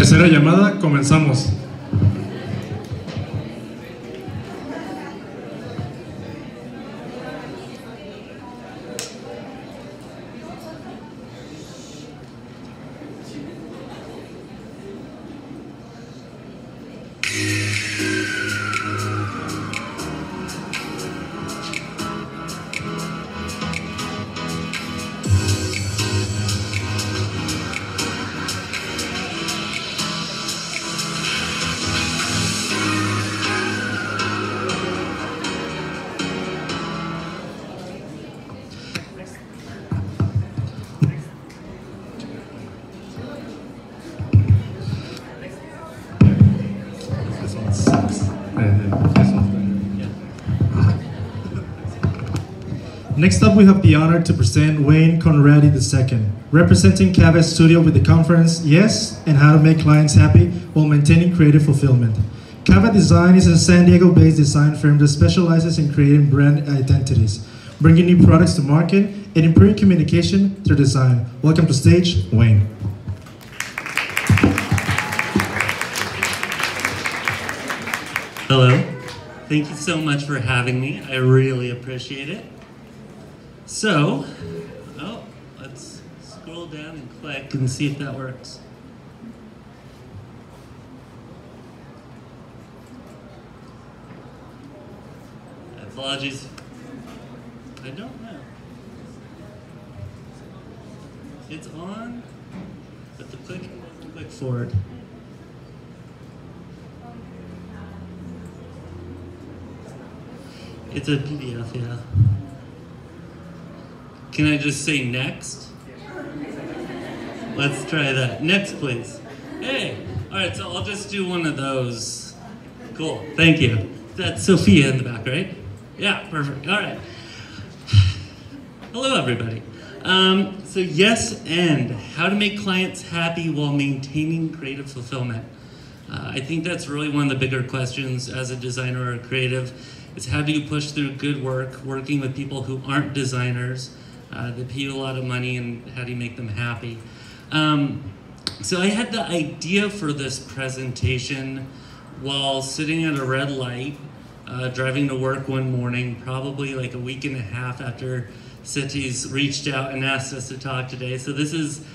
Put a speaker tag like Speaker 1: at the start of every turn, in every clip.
Speaker 1: Tercera llamada, comenzamos. Next up, we have the honor to present Wayne Conradi II, representing Cava Studio with the conference Yes and How to Make Clients Happy While Maintaining Creative Fulfillment. Cava Design is a San Diego-based design firm that specializes in creating brand identities, bringing new products to market, and improving communication through design. Welcome to stage, Wayne.
Speaker 2: Hello. Thank you so much for having me. I really appreciate it. So, let's scroll down and click and see if that works. Apologies. I don't know. It's on, but the clicking doesn't click forward. It's a PDF, yeah. Can I just say next? Let's try that. Next, please. Hey, all right, so I'll just do one of those. Cool, thank you. That's Sophia in the back, right? Yeah, perfect, all right. Hello, everybody. So yes, and how to make clients happy while maintaining creative fulfillment. I think that's really one of the bigger questions as a designer or a creative, is how do you push through good work, working with people who aren't designers, that pay you a lot of money, and how do you make them happy? So I had the idea for this presentation while sitting at a red light, driving to work one morning, probably like a week and a half after Cities reached out and asked us to talk today. So this is,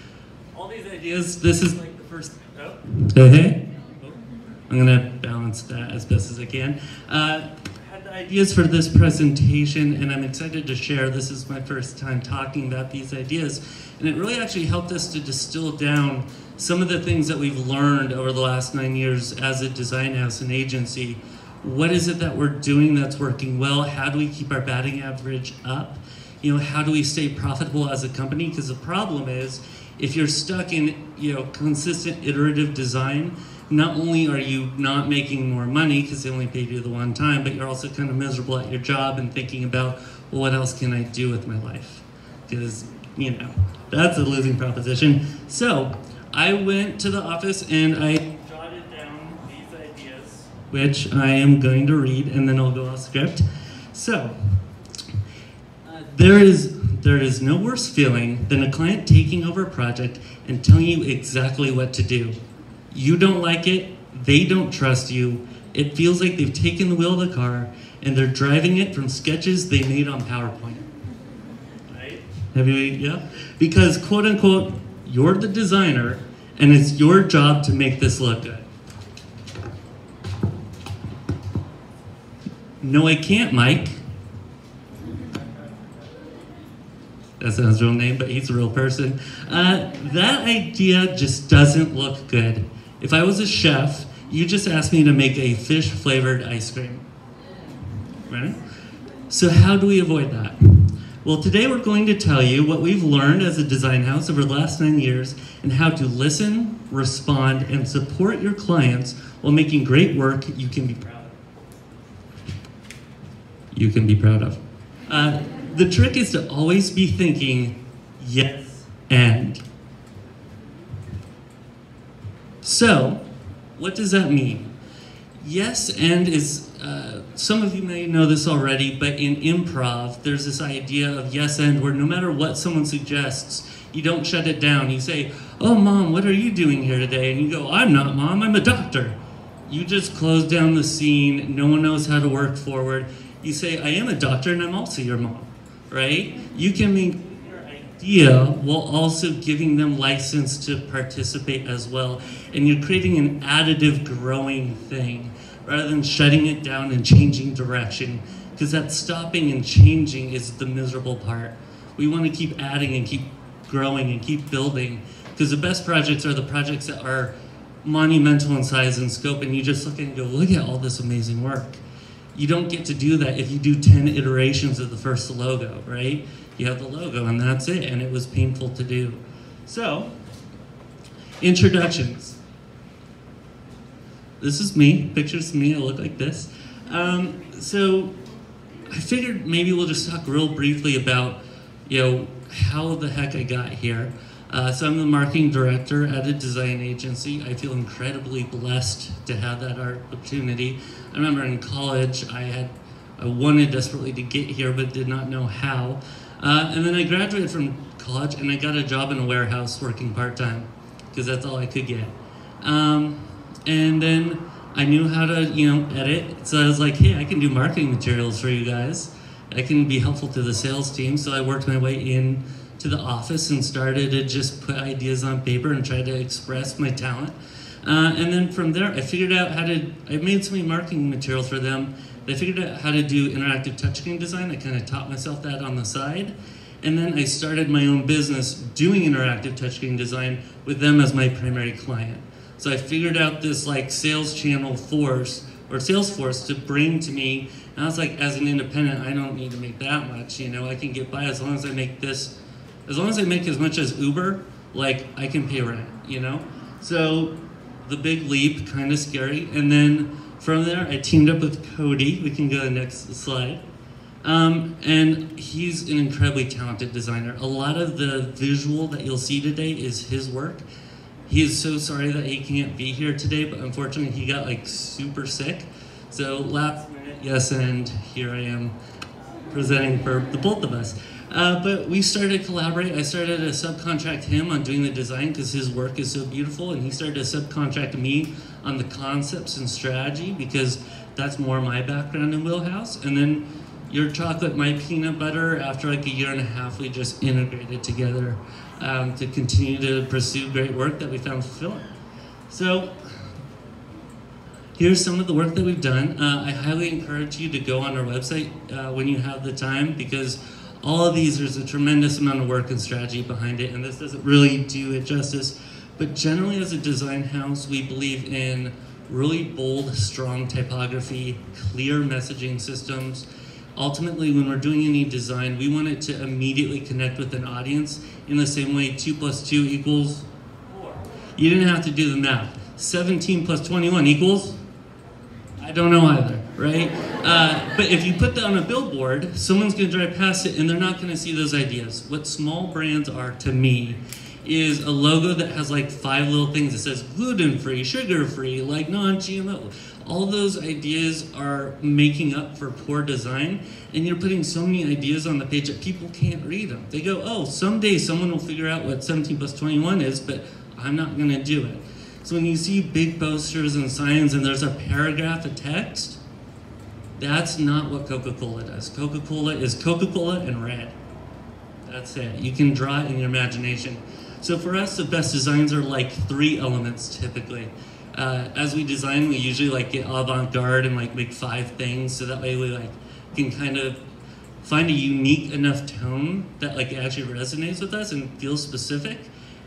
Speaker 2: all these ideas, this is like the first, hey. I'm gonna balance that as best as I can. Ideas for this presentation, and I'm excited to share. This is my first time talking about these ideas, and it really actually helped us to distill down some of the things that we've learned over the last 9 years as a design house and agency. What is it that we're doing that's working well? How do we keep our batting average up? You know, how do we stay profitable as a company? Because the problem is, if you're stuck in, consistent iterative design, not only are you not making more money because they only paid you the one time, but you're also kind of miserable at your job and thinking about, well, what else can I do with my life? Because, that's a losing proposition. So I went to the office and I jotted down these ideas, which I am going to read, and then I'll go off script. So there is no worse feeling than a client taking over a project and telling you exactly what to do. You don't like it, they don't trust you, it feels like they've taken the wheel of the car and they're driving it from sketches they made on PowerPoint. Right? Yeah? Because, quote unquote, you're the designer and it's your job to make this look good. No, I can't, Mike. That's not his real name, but he's a real person. That idea just doesn't look good. If I was a chef, you just asked me to make a fish-flavored ice cream, right? So how do we avoid that? Well, today we're going to tell you what we've learned as a design house over the last 9 years and how to listen, respond, and support your clients while making great work you can be proud of. You can be proud of. The trick is to always be thinking, yes, and. So, what does that mean? Yes, and is, some of you may know this already, but in improv, there's this idea of yes, and, where no matter what someone suggests, you don't shut it down. You say, "Oh, Mom, what are you doing here today?" And you go, "I'm not Mom, I'm a doctor." You just close down the scene. No one knows how to work forward. You say, "I am a doctor and I'm also your mom," right? You can make your idea while also giving them license to participate as well. And you're creating an additive growing thing rather than shutting it down and changing direction, because that stopping and changing is the miserable part. We want to keep adding and keep growing and keep building, because the best projects are the projects that are monumental in size and scope, and you just look and go, "Look at all this amazing work." You don't get to do that if you do 10 iterations of the first logo, right? You have the logo and that's it, and it was painful to do. So, introductions. This is me, pictures of me, I look like this. So I figured maybe we'll just talk real briefly about, how the heck I got here. So I'm the marketing director at a design agency. I feel incredibly blessed to have that opportunity. I remember in college, I wanted desperately to get here, but did not know how. And then I graduated from college and I got a job in a warehouse working part-time, because that's all I could get. And then I knew how to, edit. So I was like, hey, I can do marketing materials for you guys. I can be helpful to the sales team. So I worked my way in to the office and started to just put ideas on paper and try to express my talent. And then from there, I figured out I made so many marketing materials for them. I figured out how to do interactive touchscreen design. I kind of taught myself that on the side. And then I started my own business doing interactive touchscreen design with them as my primary client. So I figured out this sales channel force or Salesforce to bring to me. And I was like, as an independent, I don't need to make that much. I can get by as long as I make this. As long as I make as much as Uber, I can pay rent, So the big leap, kind of scary. And then from there, I teamed up with Cody. We can go to the next slide. And he's an incredibly talented designer. A lot of the visual that you'll see today is his work. He is so sorry that he can't be here today, but unfortunately he got super sick. So last minute, yes, and here I am presenting for the both of us. But we started to collaborate. I started to subcontract him on doing the design because his work is so beautiful, and he started to subcontract me on the concepts and strategy because that's more my background in wheelhouse. And then your chocolate, my peanut butter, after a year and a half, we just integrated together to continue to pursue great work that we found fulfilling. So here's some of the work that we've done. I highly encourage you to go on our website when you have the time, because all of these, there's a tremendous amount of work and strategy behind it, and this doesn't really do it justice. But generally, as a design house, we believe in really bold, strong typography, clear messaging systems. Ultimately, when we're doing any design, we want it to immediately connect with an audience in the same way 2 + 2 = 4. You didn't have to do the math. 17 + 21 equals? I don't know either, right? But if you put that on a billboard, someone's gonna drive past it and they're not gonna see those ideas. What small brands are to me is a logo that has 5 little things that says gluten-free, sugar-free, non-GMO. All those ideas are making up for poor design, and you're putting so many ideas on the page that people can't read them. They go, oh, someday someone will figure out what 17 + 21 is, but I'm not gonna do it. So when you see big posters and signs and there's a paragraph of text, that's not what Coca-Cola does. Coca-Cola is Coca-Cola and red. That's it. You can draw it in your imagination. So for us, the best designs are 3 elements typically. As we design, we usually get avant-garde and make 5 things, so that way we can kind of find a unique enough tone that actually resonates with us and feels specific.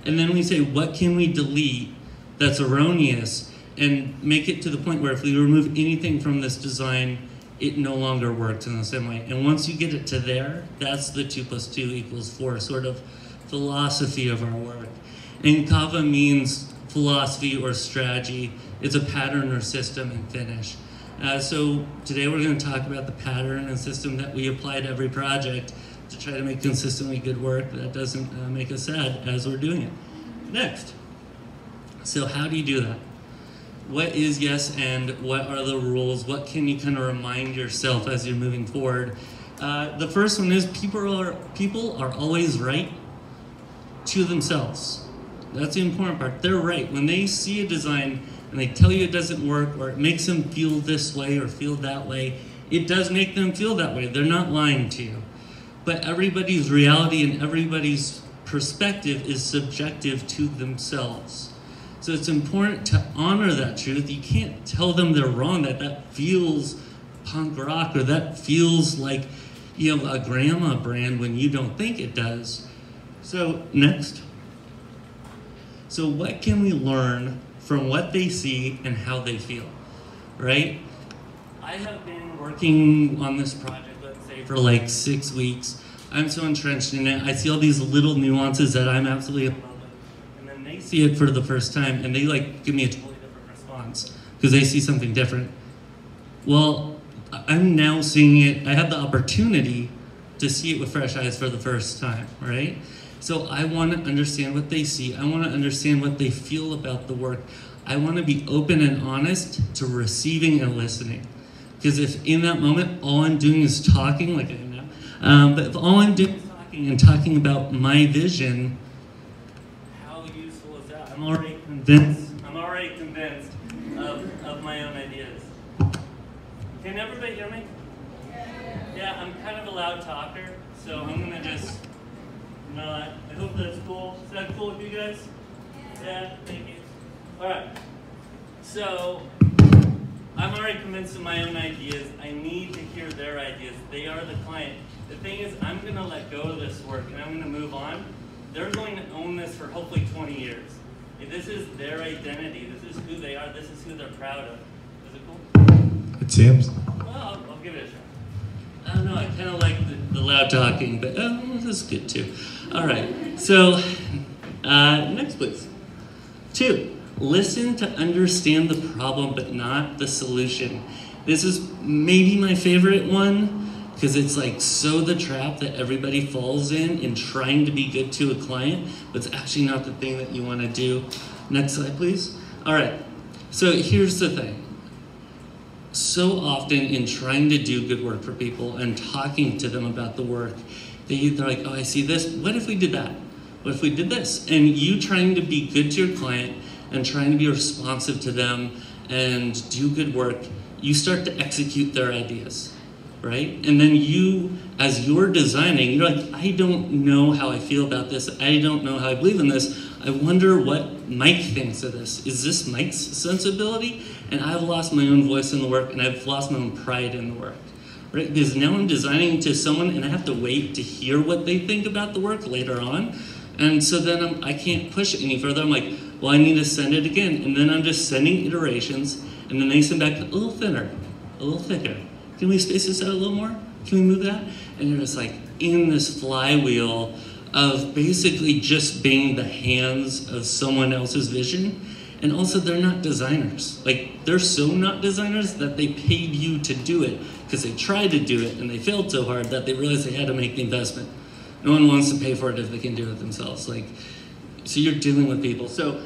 Speaker 2: And then we say, what can we delete that's erroneous, and make it to the point where if we remove anything from this design, it no longer works in the same way. And once you get it to there, that's the 2 + 2 = 4 sort of philosophy of our work. And Kava means philosophy or strategy. It's a pattern or system and finish. So today we're going to talk about the pattern and system that we apply to every project to try to make consistently good work that doesn't make us sad as we're doing it. Next. So how do you do that? What is yes and what are the rules? What can you kind of remind yourself as you're moving forward? The first one is people are always right to themselves. That's the important part. They're right. When they see a design and they tell you it doesn't work, or it makes them feel this way or feel that way, it does make them feel that way. They're not lying to you. But everybody's reality and everybody's perspective is subjective to themselves. So it's important to honor that truth. You can't tell them they're wrong, that feels punk rock, or that feels like, you know, a grandma brand when you don't think it does. So next. So what can we learn from what they see and how they feel, right? I have been working on this project, let's say, for like 6 weeks. I'm so entrenched in it. I see all these little nuances that I'm absolutely above it. And then they see it for the first time and they like give me a totally different response because they see something different. Well, I'm now seeing it, I have the opportunity to see it with fresh eyes for the first time, right? So I want to understand what they see. I want to understand what they feel about the work. I want to be open and honest to receiving and listening. Because if in that moment, all I'm doing is talking, like I am now, but if all I'm doing is talking about my vision, how useful is that? I'm already convinced of my own ideas. Can everybody hear me? Yeah, I'm kind of a loud talker, so I'm going to just not. I hope that's cool. Is that cool with you guys? Yeah, thank you. All right. So I'm already convinced of my own ideas. I need to hear their ideas. They are the client. The thing is, I'm going to let go of this work and I'm going to move on. They're going to own this for hopefully 20 years. This is their identity. This is who they are. This is who they're proud of. Is it cool?
Speaker 1: It seems.
Speaker 2: Well, I'll give it a shot. I don't know. I kind of like the loud talking, but this is good too. All right. So next, please. 2, listen to understand the problem, but not the solution. This is maybe my favorite one because it's like so the trap that everybody falls in trying to be good to a client, but it's actually not the thing that you want to do. Next slide, please. All right. So here's the thing. So often in trying to do good work for people and talking to them about the work, they're like, oh, I see this. What if we did that? What if we did this? And you trying to be good to your client and trying to be responsive to them and do good work, you start to execute their ideas, right? And then you, as you're designing, you're like, I don't know how I feel about this. I don't know how I believe in this. I wonder what Mike thinks of this. Is this Mike's sensibility? And I've lost my own voice in the work and I've lost my own pride in the work, right? Because now I'm designing to someone and I have to wait to hear what they think about the work later on. And so then I can't push it any further. I'm like, well, I need to send it again. And then I'm just sending iterations and then they send back a little thinner, a little thicker. Can we space this out a little more? Can we move that? And you're just like in this flywheel of basically just being the hands of someone else's vision. And also they're not designers. Like they're so not designers that they paid you to do it because they tried to do it and they failed so hard that they realized they had to make the investment. No one wants to pay for it if they can do it themselves. Like, so you're dealing with people. So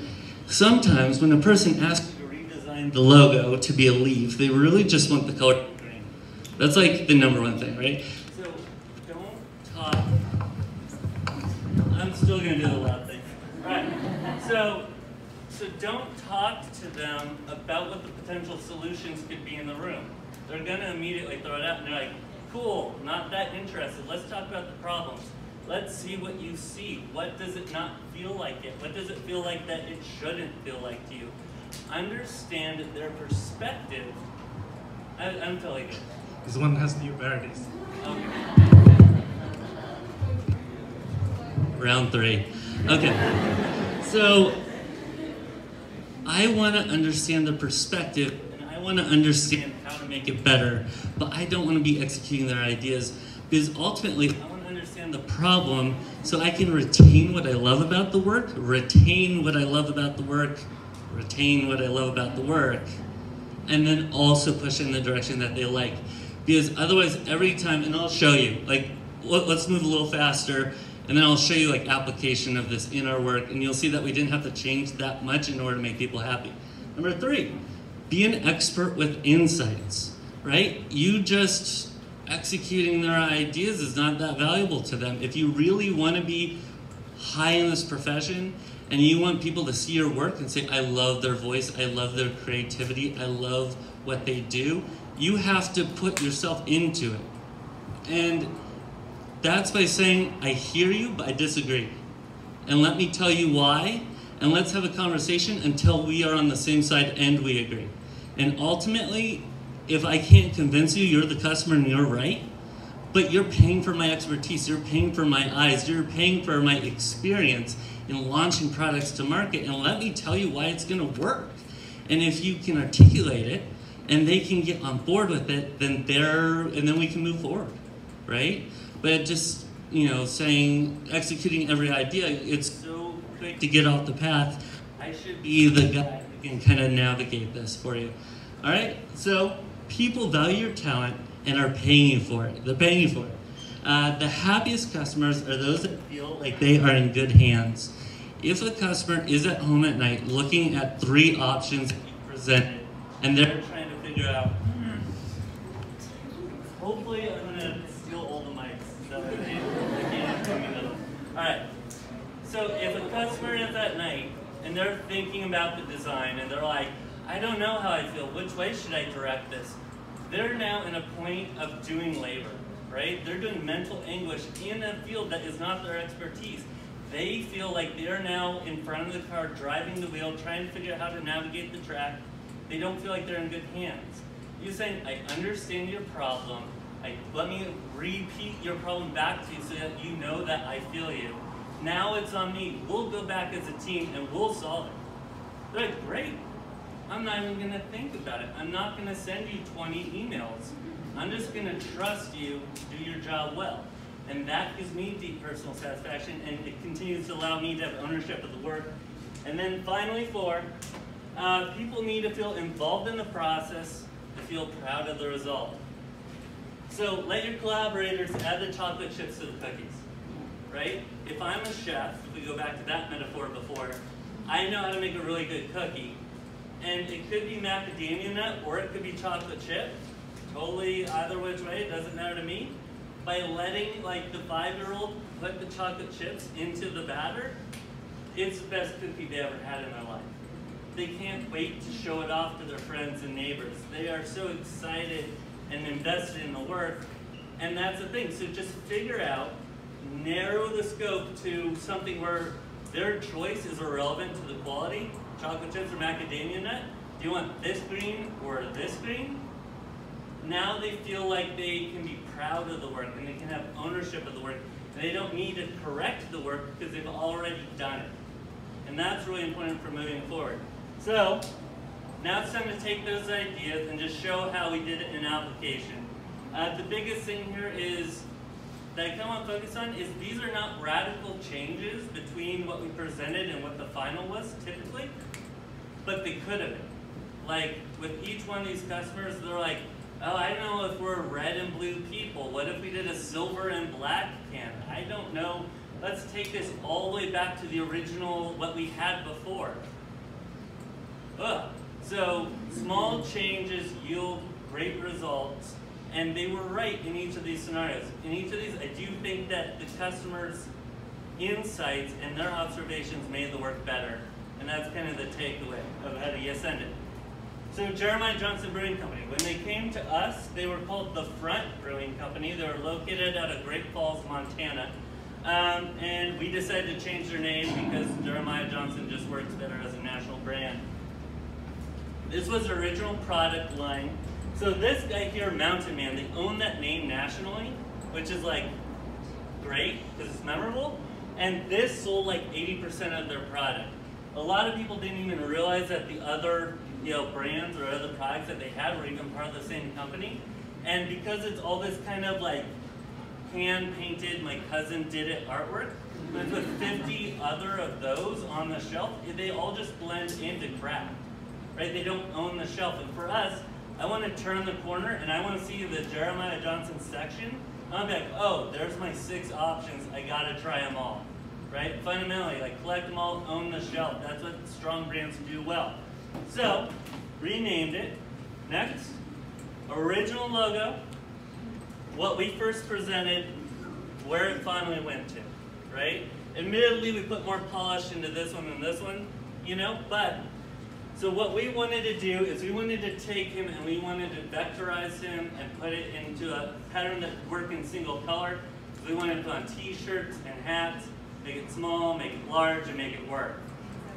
Speaker 2: sometimes when a person asks you to redesign the logo to be a leaf, they really just want the color green. That's like the #1 thing, right? So don't talk. I'm still gonna do the loud thing. All right. So don't talk to them about what the potential solutions could be in the room. They're gonna immediately throw it out and they're like, cool, not that interested. Let's talk about the problems. Let's see what you see. What does it not feel like it? What does it feel like that it shouldn't feel like to you? Understand their perspective. I'm totally good.
Speaker 1: This one has new varieties.
Speaker 2: Okay. Round 3. Okay. So I want to understand the perspective and I want to understand how to make it better, but I don't want to be executing their ideas because ultimately I want to understand the problem so I can retain what I love about the work, retain what I love about the work, retain what I love about the work, and then also push in the direction that they like. Because otherwise every time, and I'll show you, like let's move a little faster, and then I'll show you like application of this in our work, and you'll see that we didn't have to change that much in order to make people happy. Number 3, be an expert with insights, right? You just executing their ideas is not that valuable to them. If you really want to be high in this profession and you want people to see your work and say, I love their voice, I love their creativity, I love what they do, you have to put yourself into it. And that's by saying, I hear you, but I disagree. And let me tell you why, and let's have a conversation until we are on the same side and we agree. And ultimately, if I can't convince you you're the customer and you're right, but you're paying for my expertise, you're paying for my eyes, you're paying for my experience in launching products to market, and let me tell you why it's gonna work. And if you can articulate it, and they can get on board with it, then we can move forward, right? But just, executing every idea, it's so quick to get off the path. I should be the guy who can kind of navigate this for you. All right, so people value your talent and are paying you for it. They're paying you for it. The happiest customers are those that feel like they are in good hands. If a customer is at home at night looking at 3 options that you presented, and they're trying to figure out, hopefully I'm gonna steal all the mics. So I can't in the middle. All right, so if a customer is at night and they're thinking about the design and they're like, I don't know how I feel, which way should I direct this? They're now in a point of doing labor, right? They're doing mental anguish in a field that is not their expertise. They feel like they're now in front of the car, driving the wheel, trying to figure out how to navigate the track. They don't feel like they're in good hands. You're saying, I understand your problem. Let me repeat your problem back to you so that you know that I feel you. Now it's on me. We'll go back as a team and we'll solve it. They're like, great. I'm not even gonna think about it. I'm not gonna send you 20 emails. I'm just gonna trust you to do your job well. And that gives me deep personal satisfaction, and it continues to allow me to have ownership of the work. And then finally 4, people need to feel involved in the process, to feel proud of the result. So let your collaborators add the chocolate chips to the cookies, right? If I'm a chef, if we go back to that metaphor before, I know how to make a really good cookie. And it could be macadamia nut or it could be chocolate chip. Totally either which way, it doesn't matter to me. By letting like the 5-year-old put the chocolate chips into the batter, it's the best cookie they ever had in their life. They can't wait to show it off to their friends and neighbors. They are so excited and invested in the work. And that's the thing, so just figure out, narrow the scope to something where their choice is irrelevant to the quality. Chocolate chips or macadamia nut? Do you want this green or this green? Now they feel like they can be proud of the work and they can have ownership of the work. And they don't need to correct the work because they've already done it. And that's really important for moving forward. So now it's time to take those ideas and just show how we did it in application. The biggest thing here is that I kind of want to focus on is these are not radical changes between what we presented and what the final was typically, but they could have been. Like with each one of these customers, they're like, oh, I don't know if we're red and blue people. What if we did a silver and black can? I don't know. Let's take this all the way back to the original, what we had before. So small changes yield great results. And they were right in each of these scenarios. In each of these, I do think that the customer's insights and their observations made the work better. And that's kind of the takeaway of how to ascend it. So Jeremiah Johnson Brewing Company, when they came to us, they were called the Front Brewing Company. They were located out of Great Falls, Montana. And we decided to change their name because Jeremiah Johnson just works better as a national brand. This was their original product line. So this guy here, Mountain Man, they own that name nationally, which is like great because it's memorable. And this sold like 80% of their product. A lot of people didn't even realize that the other brands or other products that they had were even part of the same company. And because it's all this kind of like hand-painted, my cousin did it artwork, but with 50 other of those on the shelf, they all just blend into craft, right? They don't own the shelf. And for us, I want to turn the corner and I want to see the Jeremiah Johnson section. I'm like, oh, there's my 6 options. I got to try them all, right? Fundamentally, like collect them all, own the shelf. That's what strong brands do well. So, renamed it. Next, original logo. What we first presented, where it finally went to, right? Admittedly, we put more polish into this one than this one, you know, but so what we wanted to do is we wanted to take him and we wanted to vectorize him and put it into a pattern that would work in single color. So we wanted to put on t-shirts and hats, make it small, make it large, and make it work.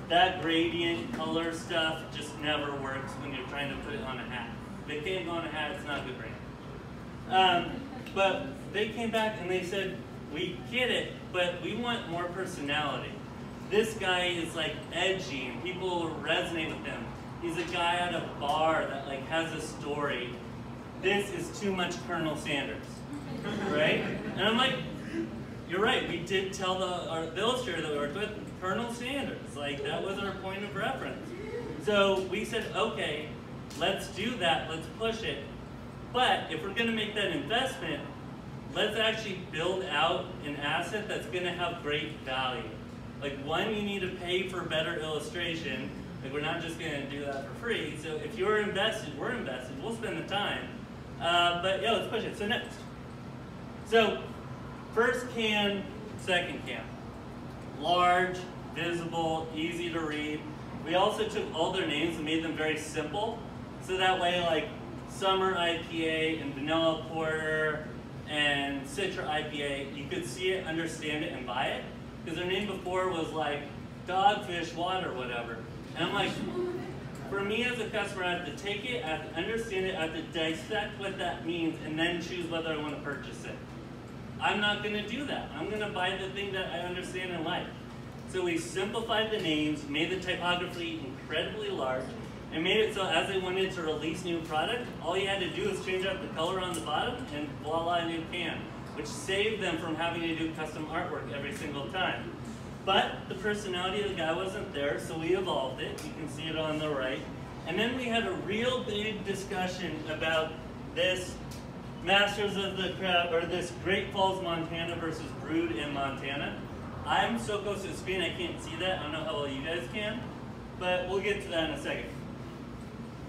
Speaker 2: That gradient color stuff just never works when you're trying to put it on a hat. If it can't go on a hat, it's not a good brand. But they came back and they said, we get it, but we want more personality. This guy is like edgy and people resonate with him. He's a guy at a bar that like has a story. This is too much Colonel Sanders, right? And I'm like, you're right, we did tell the illustrator that we worked with, Colonel Sanders, like that was our point of reference. So we said, okay, let's do that, let's push it. But if we're gonna make that investment, let's actually build out an asset that's gonna have great value. Like one, you need to pay for better illustration. Like we're not just gonna do that for free. So if you're invested, we're invested, we'll spend the time. But yeah, let's push it. So next. So first can, second can. Large, visible, easy to read. We also took all their names and made them very simple. So that way like Summer IPA and Vanilla Porter and Citra IPA, you could see it, understand it, and buy it. Because their name before was like Dogfish Water, whatever. And I'm like, for me as a customer, I have to take it, I have to understand it, I have to dissect what that means, and then choose whether I want to purchase it. I'm not going to do that. I'm going to buy the thing that I understand and like. So we simplified the names, made the typography incredibly large, and made it so as they wanted to release new product, all you had to do is change out the color on the bottom, and voila, a new can, which saved them from having to do custom artwork every single time. But the personality of the guy wasn't there, so we evolved it. You can see it on the right. And then we had a real big discussion about this Masters of the Craft, or this Great Falls, Montana versus Brood in Montana. I'm so close to the screen I can't see that. I don't know how well you guys can, but we'll get to that in a second.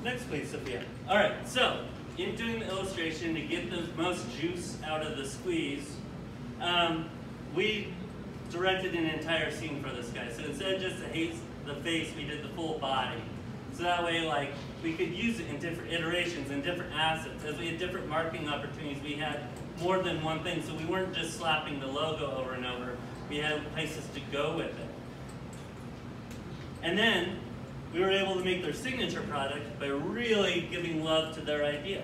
Speaker 2: Next please, Sophia. All right, so in doing the illustration to get the most juice out of the squeeze, we directed an entire scene for this guy. So instead of just the face, we did the full body. So that way, like, we could use it in different iterations and different assets. As we had different marketing opportunities, we had more than one thing. So we weren't just slapping the logo over and over. We had places to go with it. And then we were able to make their signature product by really giving love to their idea,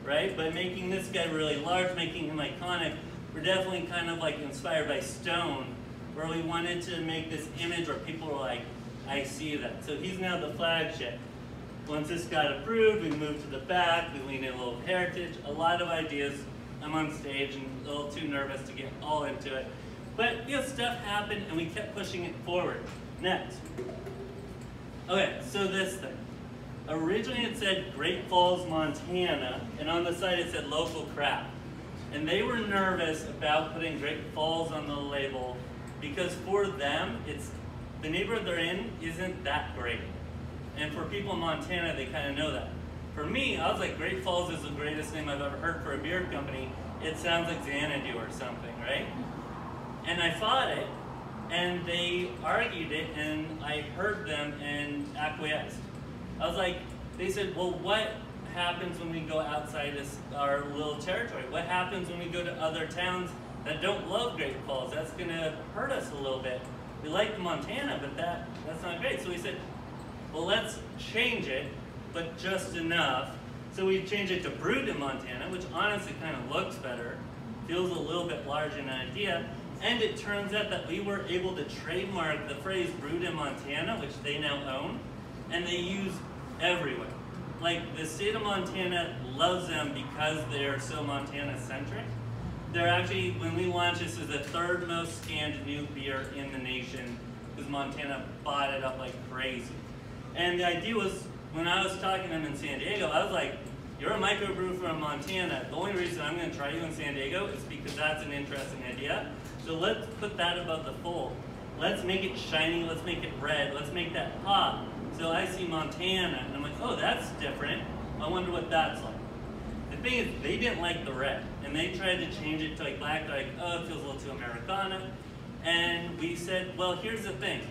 Speaker 2: right? By making this guy really large, making him iconic. We're definitely kind of like inspired by Stone, where we wanted to make this image where people were like, I see that. So he's now the flagship. Once this got approved, we moved to the back, we leaned in a little heritage, a lot of ideas. I'm on stage and a little too nervous to get all into it. But you know, stuff happened and we kept pushing it forward. Next. Okay, so this thing. Originally it said Great Falls, Montana, and on the side it said local craft. And they were nervous about putting Great Falls on the label because for them, the neighborhood they're in isn't that great. And for people in Montana, they kind of know that. For me, I was like, Great Falls is the greatest name I've ever heard for a beer company. It sounds like Xanadu or something, right? And I fought it, and they argued it, and I heard them and acquiesced. I was like, they said, well, what happens when we go outside our little territory? What happens when we go to other towns that don't love Great Falls? That's gonna hurt us a little bit. We like Montana, but that's not great. So we said, well, let's change it, but just enough. So we changed it to Brood in Montana, which honestly kind of looks better, feels a little bit larger in idea. And it turns out that we were able to trademark the phrase Brood in Montana, which they now own, and they use everywhere. Like the state of Montana loves them because they're so Montana-centric. They're actually, when we launched this, is the third most scanned new beer in the nation because Montana bought it up like crazy. And the idea was, when I was talking to them in San Diego, I was like, you're a microbrew from Montana. The only reason I'm going to try you in San Diego is because that's an interesting idea. So let's put that above the fold. Let's make it shiny, let's make it red, let's make that pop. So I see Montana, and I'm like, oh, that's different. I wonder what that's like. The thing is, they didn't like the red, and they tried to change it to like black. They're like, oh, it feels a little too Americana. And we said, well, here's the thing.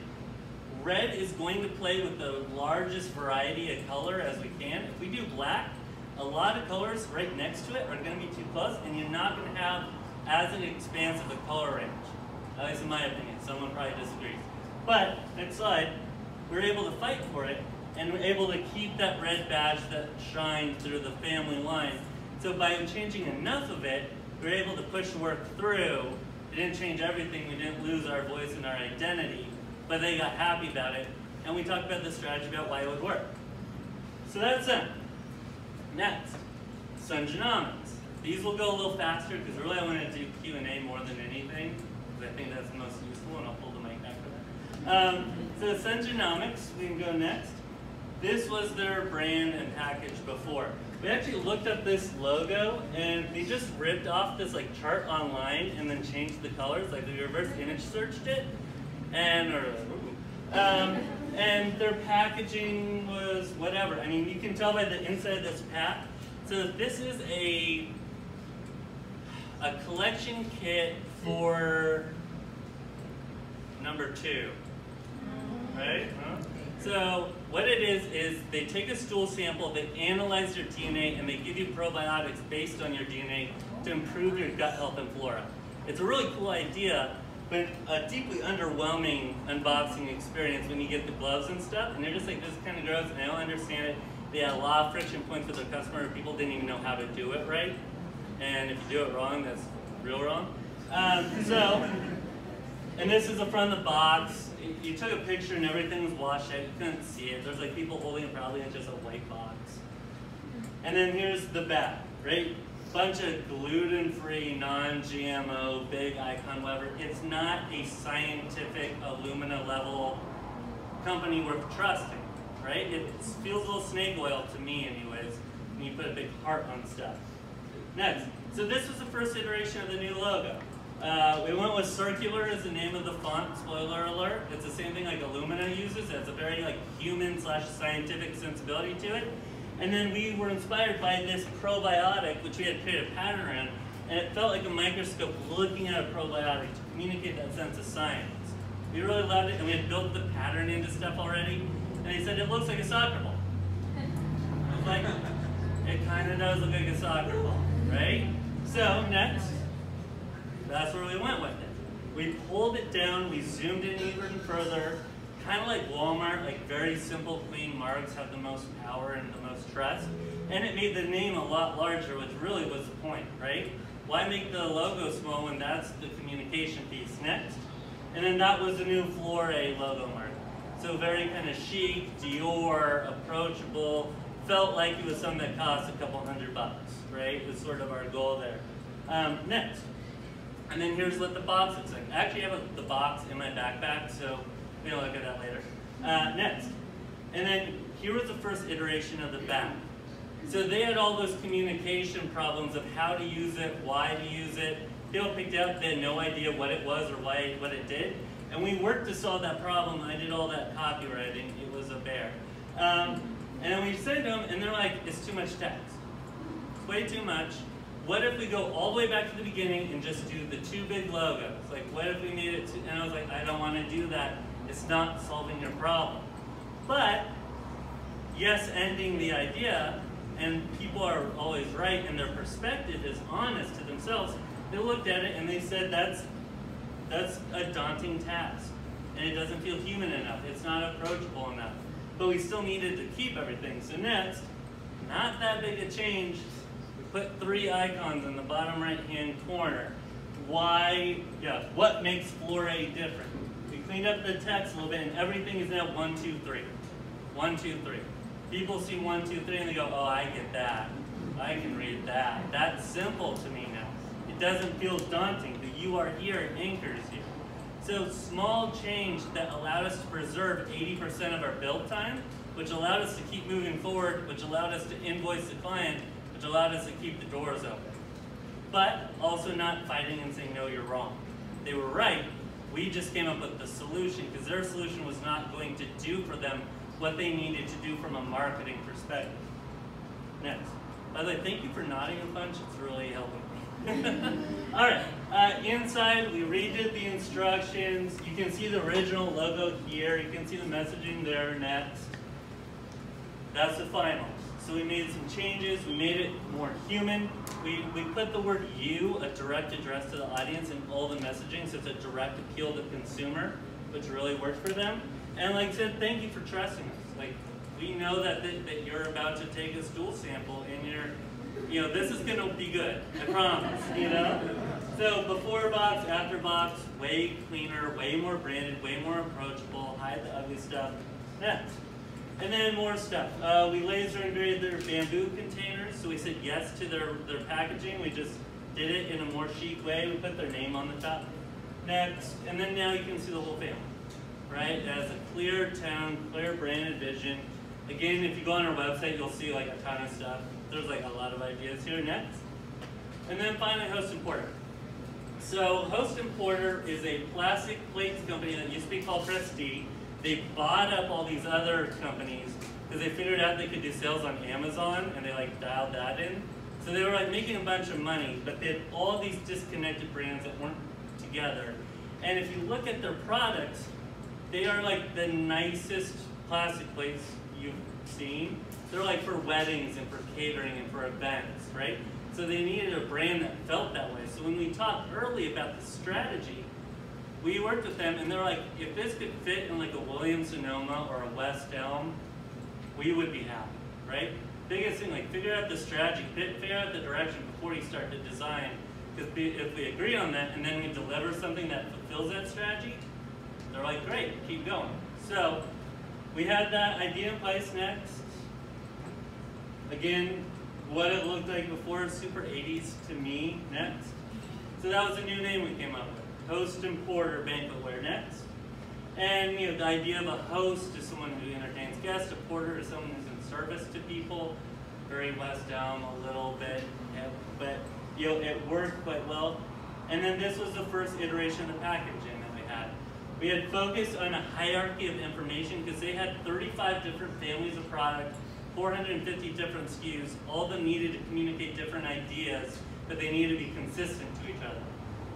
Speaker 2: Red is going to play with the largest variety of color as we can. If we do black, a lot of colors right next to it are going to be too close, and you're not going to have as an expansive a color range. At least in my opinion. Someone probably disagrees. But, next slide, we're able to fight for it, and we're able to keep that red badge that shined through the family line. So by changing enough of it, we were able to push the work through. It didn't change everything. We didn't lose our voice and our identity, but they got happy about it. And we talked about the strategy about why it would work. So that's it. Next, Sungenomics. These will go a little faster because really I want to do Q&A more than anything, because I think that's the most useful, and I'll pull the mic back for that. So Sungenomics, we can go next. This was their brand and package before. We actually looked up this logo, and they just ripped off this like chart online and then changed the colors, like they reverse image searched it, and their packaging was whatever. I mean, you can tell by the inside of this pack. So this is a collection kit for number 2, right? Huh? So what it is they take a stool sample, they analyze your DNA, and they give you probiotics based on your DNA to improve your gut health and flora. It's a really cool idea, but a deeply underwhelming unboxing experience when you get the gloves and stuff, and they're just like, this is kind of gross, and I don't understand it. They had a lot of friction points with their customer. People didn't even know how to do it right, and if you do it wrong, that's real wrong. And this is the front of the box. You took a picture and everything was washed out. You couldn't see it. There's like people holding it probably in just a white box. And then here's the back, right? Bunch of gluten-free, non-GMO, big icon, whatever. It's not a scientific Illumina level company worth trusting, right? It feels a little snake oil to me anyways, when you put a big heart on stuff. Next, so this was the first iteration of the new logo. We went with circular as the name of the font, spoiler alert. It's the same thing like Illumina uses. It has a very like human/scientific sensibility to it. And then we were inspired by this probiotic, which we had created a pattern around, and it felt like a microscope looking at a probiotic to communicate that sense of science. We really loved it, and we had built the pattern into stuff already, and they said it looks like a soccer ball. I was like, it kind of does look like a soccer ball, right? So next. That's where we went with it. We pulled it down, we zoomed in even further, kind of like Walmart, like very simple, clean marks have the most power and the most trust. And it made the name a lot larger, which really was the point, right? Why make the logo small when that's the communication piece? Next. And then that was the new Flore logo mark. So very kind of chic, Dior, approachable, felt like it was something that cost a couple $100, right? It was sort of our goal there. Next. And then here's what the box looks like. I actually have the box in my backpack, so we can look at that later. Next. And then here was the first iteration of the back. So they had all those communication problems of how to use it, why to use it. People picked it up, they had no idea what it was or what it did. And we worked to solve that problem. I did all that copywriting. It was a bear. And then we said to them, and they're like, it's too much text. It's way too much. What if we go all the way back to the beginning and just do the 2 big logos? Like, what if we made it to, and I was like, I don't want to do that. It's not solving your problem. But, yes, ending the idea, and people are always right, and their perspective is honest to themselves. They looked at it and they said, that's a daunting task. And it doesn't feel human enough. It's not approachable enough. But we still needed to keep everything. So next, not that big a change. Put 3 icons in the bottom right-hand corner. Why, what makes Flore different? We cleaned up the text a little bit, and everything is now 1, 2, 3. 1, 2, 3. People see 1, 2, 3, and they go, oh, I get that. I can read that. That's simple to me now. It doesn't feel daunting. The you are here anchors you. So small change that allowed us to preserve 80% of our build time, which allowed us to keep moving forward, which allowed us to invoice the client, which allowed us to keep the doors open. But also not fighting and saying, no, you're wrong. They were right. We just came up with the solution because their solution was not going to do for them what they needed to do from a marketing perspective. Next. By the way, thank you for nodding a bunch. It's really helping me. All right, inside we redid the instructions. You can see the original logo here. You can see the messaging there next. That's the final. So we made some changes. We made it more human. We put the word you, a direct address to the audience, in all the messaging, so it's a direct appeal to the consumer, which really worked for them. And like I said, thank you for trusting us. Like, we know that you're about to take a stool sample and this is gonna be good, I promise, So before box, after box, way cleaner, way more branded, way more approachable, hide the ugly stuff. Next. And then more stuff. We laser engraved their bamboo containers, so we said yes to their packaging. We just did it in a more chic way. We put their name on the top. Next, and then now you can see the whole family, right? It has a clear tone, clear branded vision. Again, if you go on our website, you'll see like a ton of stuff. There's like a lot of ideas here. Next. And then finally, Host and Porter. So Host and Porter is a plastic plates company that used to be called Prestige. They bought up all these other companies because they figured out they could do sales on Amazon, and they like dialed that in. So they were like making a bunch of money, but they had all these disconnected brands that weren't together. And if you look at their products, they are like the nicest plastic plates you've seen. They're like for weddings and for catering and for events, right? So they needed a brand that felt that way. So when we talked early about the strategy, we worked with them, and they're like, if this could fit in like a Williams-Sonoma or a West Elm, we would be happy, right? Biggest thing, like figure out the strategy, figure out the direction before you start to design. Because if we agree on that and then we deliver something that fulfills that strategy, they're like, great, keep going. So we had that idea in place. Next. Again, what it looked like before, super 80s to me. Next. So that was a new name we came up with. Host and Porter Banquetware. Next. And the idea of a host is someone who entertains guests, a porter is someone who's in service to people. Very West Elm a little bit, but it worked quite well. And then this was the first iteration of the packaging that we had. We had focused on a hierarchy of information because they had 35 different families of product, 450 different SKUs, all of them needed to communicate different ideas, but they needed to be consistent to each other.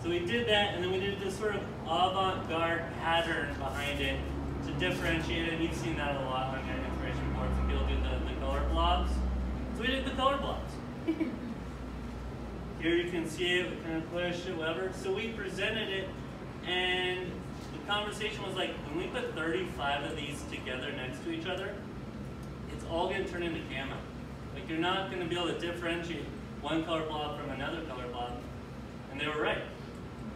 Speaker 2: So we did that, and then we did this sort of avant-garde pattern behind it to differentiate it. You've seen that a lot on your inspiration boards, and people do the color blobs. So we did the color blobs. Here you can see it, we kind of pushed it, whatever. So we presented it, and the conversation was like, when we put 35 of these together next to each other, it's all going to turn into camo. Like, you're not going to be able to differentiate one color blob from another color blob. And they were right.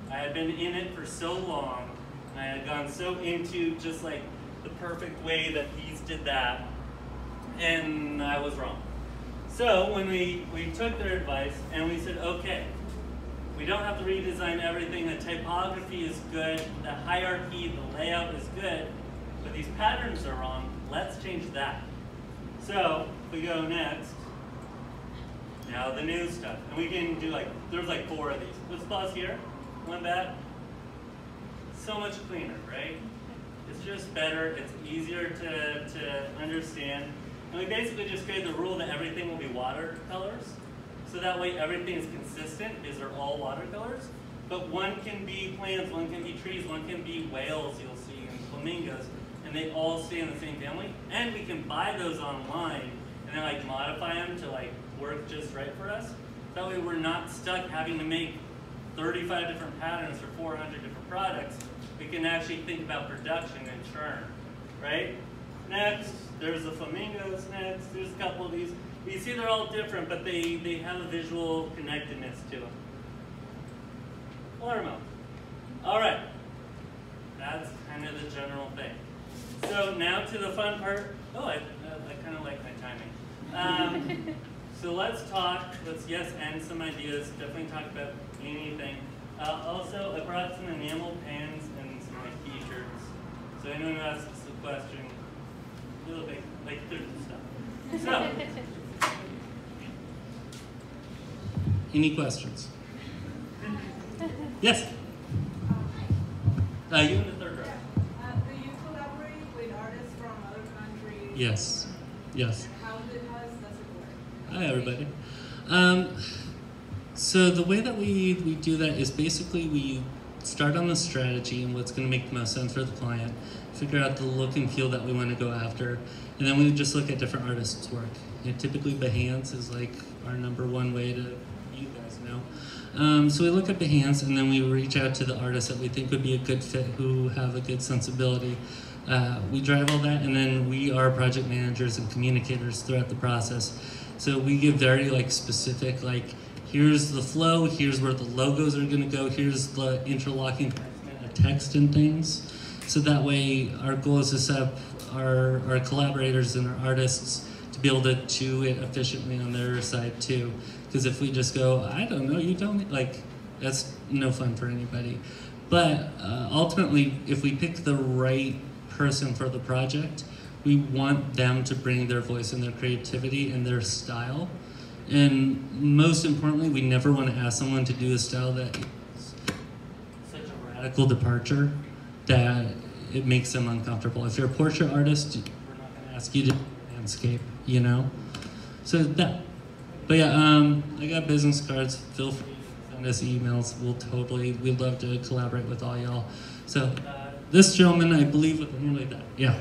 Speaker 2: I had been in it for so long, and I had gone so into just like the perfect way that these did that, and I was wrong. So when we took their advice and we said, okay, we don't have to redesign everything, the typography is good, the hierarchy, the layout is good, but these patterns are wrong, let's change that. So if we go next, now the new stuff, and we can do like, there's like 4 of these. Let's pause here. One back. So much cleaner, right? It's just better, it's easier to understand. And we basically just created the rule that everything will be watercolors. So that way everything is consistent, because they're all watercolors. But one can be plants, one can be trees, one can be whales, you'll see, and flamingos. And they all stay in the same family. And we can buy those online and then like modify them to like work just right for us. That way we're not stuck having to make 35 different patterns for 400 different products. We can actually think about production and churn, right? Next, there's the flamingos next. There's a couple of these. You see they're all different, but they have a visual connectedness to them. Watermelon. All right. That's kind of the general thing. So now to the fun part. Oh, I kind of like my timing. So let's end some ideas. Definitely talk about anything. Also, I brought some enamel pens and some like t-shirts. So anyone who asks a question, a little bit like through stuff. So, any questions? Yes. You in the third row.
Speaker 3: Do you collaborate with artists from other countries?
Speaker 2: Yes. Yes.
Speaker 3: And how does it work?
Speaker 2: Hi, everybody. So the way that we do that is basically we start on the strategy and what's going to make the most sense for the client, figure out the look and feel that we want to go after, and then we just look at different artists' work. Typically Behance is like our #1 way to, you guys know. So we look at Behance and then we reach out to the artists that we think would be a good fit, who have a good sensibility. We drive all that, and then we are project managers and communicators throughout the process. So we give very specific, here's the flow, here's where the logos are going to go, here's the interlocking text and things. So that way our goal is to set up our collaborators and our artists to be able to do it efficiently on their side too. Because if we just go, I don't know, you don't, that's no fun for anybody. But ultimately, if we pick the right person for the project, we want them to bring their voice and their creativity and their style. And most importantly, we never want to ask someone to do a style that is such a radical departure that it makes them uncomfortable. If you're a portrait artist, we're not going to ask you to do landscape, you know? So that. But yeah, I got business cards. Feel free to send us emails. We'd love to collaborate with all y'all. So this gentleman, I believe, with nearly that. Yeah.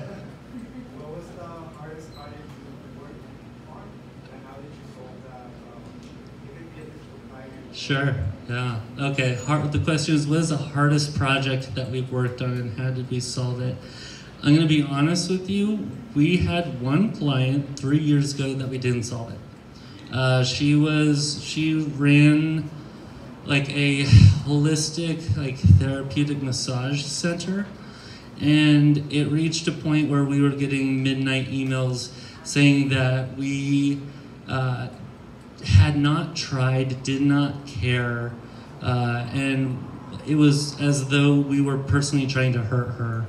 Speaker 4: What was the hardest project you worked on, and how did you solve that? It could be a difficult client.
Speaker 2: Sure. Yeah. Okay. The question is, what is the hardest project that we've worked on, and how did we solve it? I'm going to be honest with you. We had one client 3 years ago that we didn't solve it. She ran a holistic therapeutic massage center, and it reached a point where we were getting midnight emails saying that we had not tried, did not care, and it was as though we were personally trying to hurt her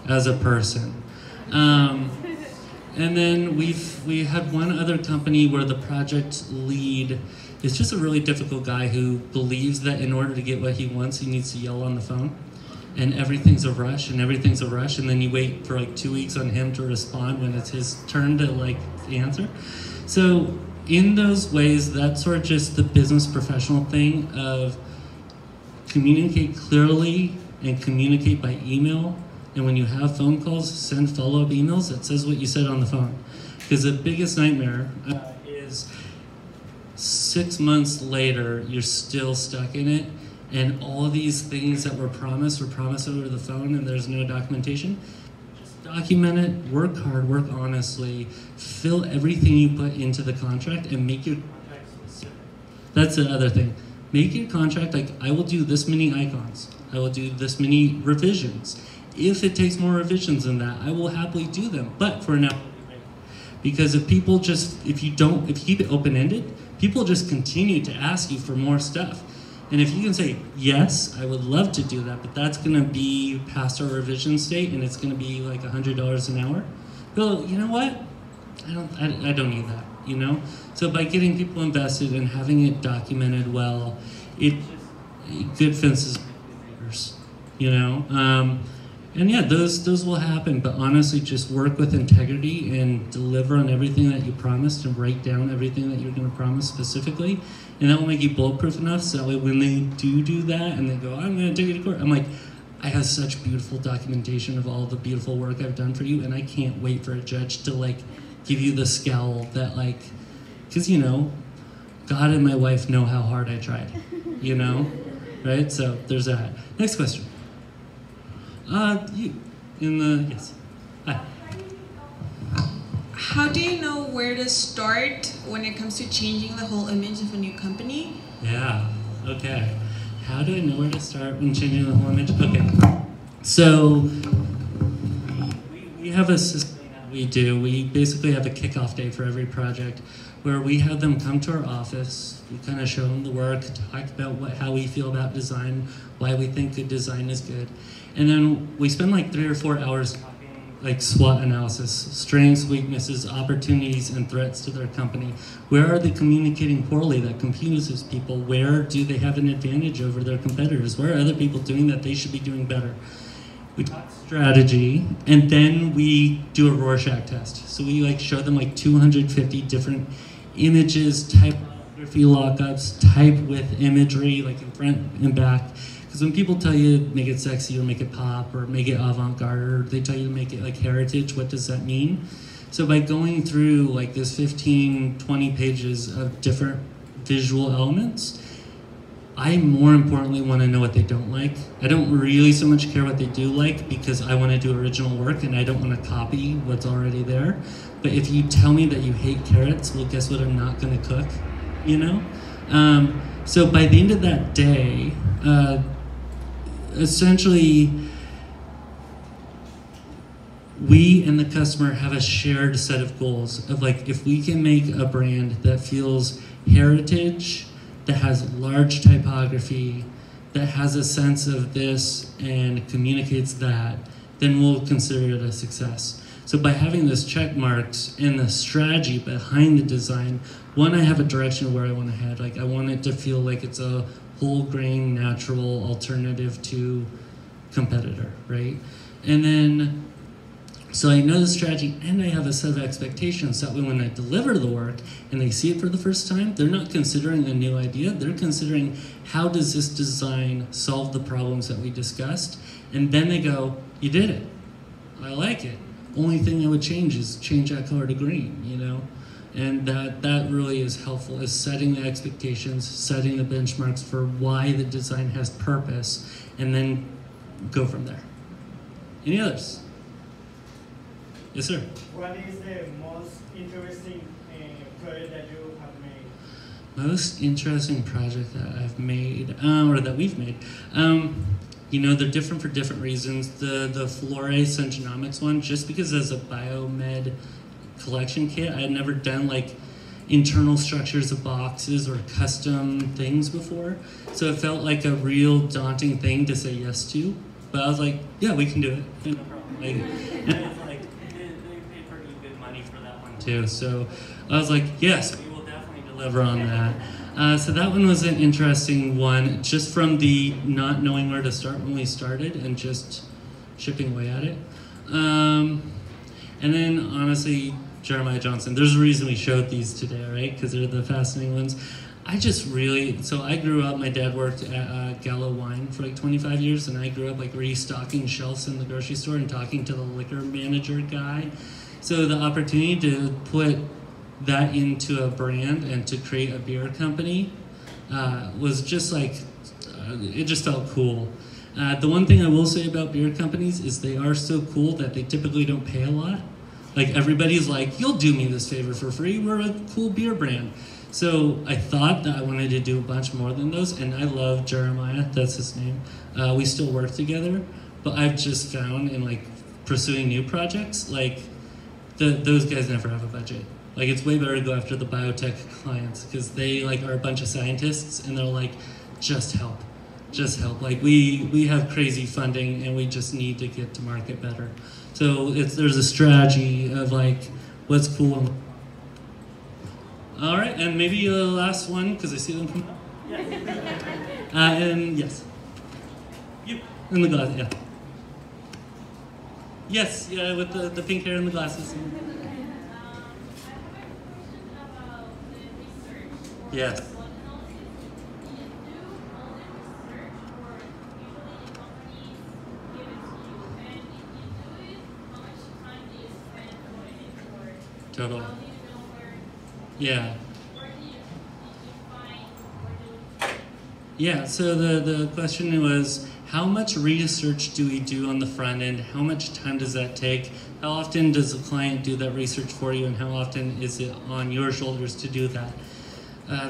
Speaker 2: as a person. And then we had one other company where the project lead is just a really difficult guy who believes that in order to get what he wants, he needs to yell on the phone. And everything's a rush, and everything's a rush, and then you wait for 2 weeks on him to respond when it's his turn to answer. So in those ways, that's sort of just the business professional thing of communicate clearly and communicate by email. And when you have phone calls, send follow-up emails that says what you said on the phone. Because the biggest nightmare is 6 months later, you're still stuck in it, and all these things that were promised over the phone, and there's no documentation. Just document it, work hard, work honestly, fill everything you put into the contract, and make your contract specific. That's the other thing. Make your contract I will do this many icons. I will do this many revisions. If it takes more revisions than that, I will happily do them, but for now, because if you keep it open-ended, people just continue to ask you for more stuff. And if you can say, yes, I would love to do that, but that's gonna be past our revision state and it's gonna be $100 an hour, well, you know what? I don't need that, you know? So by getting people invested and having it documented well, good fences make neighbors, you know? And yeah, those will happen, but honestly, just work with integrity and deliver on everything that you promised and write down everything that you're going to promise specifically, and that will make you bulletproof enough so that way when they do that and they go, I'm going to take you to court, I'm I have such beautiful documentation of all the beautiful work I've done for you, and I can't wait for a judge to give you the scowl that because God and my wife know how hard I tried, right? So there's that. Next question. Yes. Hi.
Speaker 5: How do you know where to start when it comes to changing the whole image of a new company?
Speaker 2: Yeah, okay. How do I know where to start when changing the whole image? Okay, so we have a system that we do. We basically have a kickoff day for every project where we have them come to our office, we kind of show them the work, talk about how we feel about design, why we think good design is good. And then we spend 3 or 4 hours talking SWOT analysis, strengths, weaknesses, opportunities, and threats to their company. Where are they communicating poorly that confuses people? Where do they have an advantage over their competitors? Where are other people doing that they should be doing better? We talk strategy, and then we do a Rorschach test. So we show them 250 different images, type typography lockups, type with imagery, like in front and back. Because when people tell you make it sexy or make it pop or make it avant-garde, or they tell you to make it like heritage, what does that mean? So by going through like this 15, 20 pages of different visual elements, I more importantly want to know what they don't like. I don't really so much care what they do like because I want to do original work and I don't want to copy what's already there. But if you tell me that you hate carrots, well, guess what? I'm not going to cook, you know? So by the end of that day, essentially, we and the customer have a shared set of goals of like, if we can make a brand that feels heritage, that has large typography, that has a sense of this and communicates that, then we'll consider it a success. So by having those check marks and the strategy behind the design, one, I have a direction of where I want to head. Like I want it to feel like it's a whole grain, natural alternative to competitor, right? And then, so I know the strategy and I have a set of expectations, so that way when I deliver the work and they see it for the first time, they're not considering a new idea, they're considering how does this design solve the problems that we discussed, and then they go, you did it, I like it. Only thing I would change is change that color to green, you know? And that really is helpful, is setting the expectations, setting the benchmarks for why the design has purpose, and then go from there. Any others? Yes, sir.
Speaker 6: What is the most interesting project that you have made?
Speaker 2: Most interesting project that I've made, or that we've made. You know, they're different for different reasons. The Flore Syngenomics one, just because as a biomed collection kit, I had never done like internal structures of boxes or custom things before. So it felt like a real daunting thing to say yes to. But I was like, yeah, we can do it. No problem. Like, and it's like, they paid pretty good money for that one too. So I was like, yes, we will definitely deliver on that. So that one was an interesting one, just from the not knowing where to start when we started and just chipping away at it. And then honestly, Jeremiah Johnson, there's a reason we showed these today, right? Because they're the fascinating ones. I just really, so I grew up, my dad worked at Gallo Wine for like 25 years, and I grew up like restocking shelves in the grocery store and talking to the liquor manager guy. So the opportunity to put that into a brand and to create a beer company was just like, it just felt cool. The one thing I will say about beer companies is they are so cool that they typically don't pay a lot. Like everybody's like, you'll do me this favor for free, we're a cool beer brand. So I thought that I wanted to do a bunch more than those, and I love Jeremiah, that's his name. We still work together, but I've just found in like pursuing new projects, like those guys never have a budget. Like it's way better to go after the biotech clients because they like are a bunch of scientists and they're like, just help. Just help. Like we have crazy funding and we just need to get to market better. So there's a strategy of like what's cool. All right, and maybe the last one because I see them come up. Yeah. And yes, you in the glass. Yeah. Yes. Yeah, with the pink hair and the glasses. Yes. Totally. Yeah. Yeah, so the question was, how much research do we do on the front end? How much time does that take? How often does the client do that research for you, and how often is it on your shoulders to do that?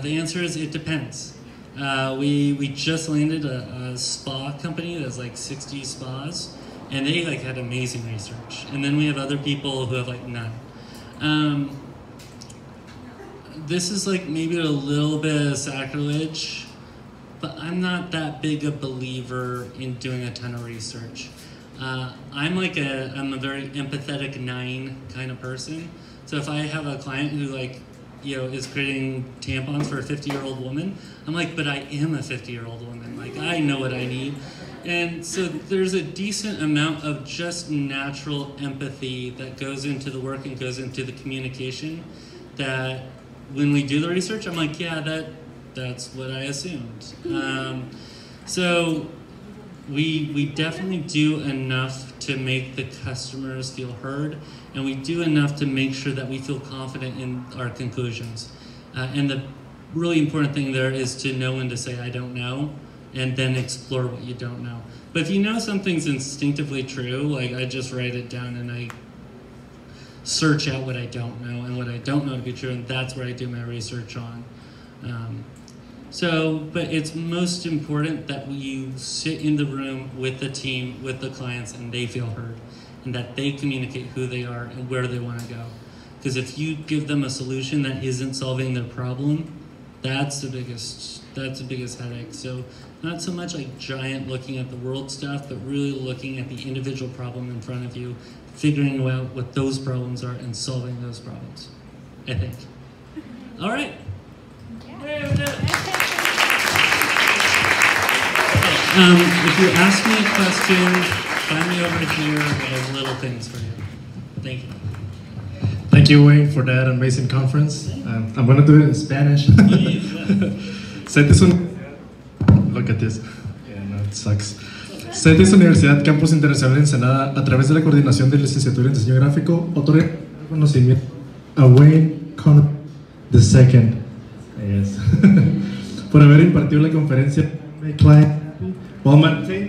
Speaker 2: The answer is it depends. We just landed a spa company that's like 60 spas, and they like had amazing research. And then we have other people who have like none. This is like maybe a little bit of sacrilege, but I'm not that big a believer in doing a ton of research. I'm a very empathetic 9 kind of person. So if I have a client who like, is creating tampons for a 50-year-old woman, I'm like, but I am a 50-year-old woman. Like, I know what I need. And so there's a decent amount of just natural empathy that goes into the work and goes into the communication that when we do the research, I'm like, yeah, that's what I assumed. So we definitely do enough to make the customers feel heard, and we do enough to make sure that we feel confident in our conclusions. And the really important thing there is to know when to say, I don't know, and then explore what you don't know. But if you know something's instinctively true, like I just write it down and I search out what I don't know and what I don't know to be true, and that's where I do my research on. But it's most important that you sit in the room with the team, with the clients, and they feel heard, and that they communicate who they are and where they want to go. Because if you give them a solution that isn't solving their problem, that's the biggest headache. So not so much like giant looking at the world stuff, but really looking at the individual problem in front of you, figuring out what those problems are and solving those problems, I think. All right. Yeah. If you ask me a question, find me over here. I have little things for you. Thank you.
Speaker 1: Thank you, Wayne, for that amazing conference. I'm going to do it in Spanish. Look at this. Yeah, no, it sucks. CET es Universidad Campus Internacional Ensenada, a través de la coordinación de licenciatura en diseño gráfico, otorga conocimiento a Wayne Conradi II. Yes. Por haber impartido la conferencia Make Client Happy while maintaining